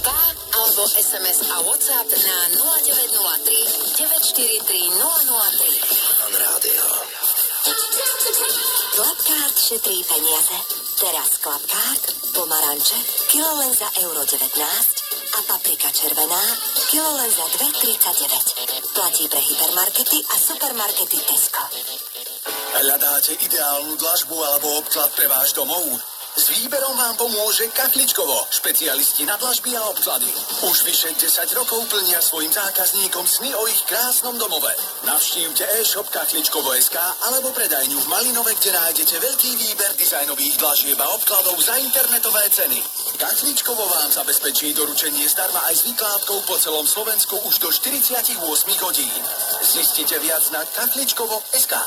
SK alebo SMS a WhatsApp na 0903 943 003. Fan Rádio. Clubcard šetrí peniaze. Teraz Clubcard, pomaranče, kilo len za €1,19 a paprika červená, kilo len za €2,39. Platí pre hypermarkety a supermarkety Tesco. Hľadáte ideálnu dlažbu alebo obklad pre váš domov? S výberom vám pomôže Kachličkovo, špecialisti na dlažby a obklady. Už vyše 10 rokov plnia svojim zákazníkom sny o ich krásnom domove. Navštívte e-shop Kachličkovo.sk alebo predajňu v Malinove, kde nájdete veľký výber dizajnových dlažieb a obkladov za internetové ceny. Kachličkovo vám zabezpečí doručenie zdarma aj s vykládkou po celom Slovensku už do 48 hodín. Zistite viac na Kachličkovo.sk.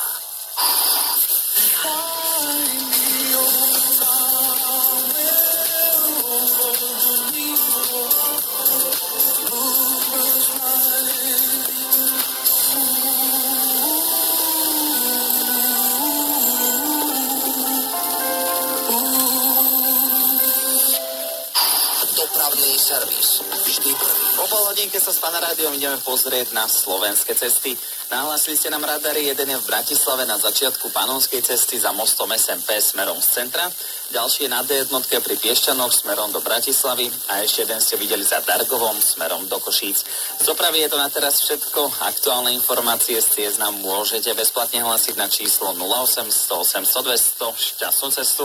Dopravný servis. Vždy prvý. Po pol hodinke sa s Fan Rádiom ideme pozrieť na slovenské cesty. Nahlásili ste nám radary, jeden je v Bratislave na začiatku Panonskej cesty za mostom SMP smerom z centra, ďalší je na D1 pri Piešťanoch smerom do Bratislavy a ešte jeden ste videli za Dargovom smerom do Košíc. Z dopravy je to na teraz všetko. Aktuálne informácie z ciest nám môžete bezplatne hlásiť na číslo 08 108 100 200. Šťastnú cestu.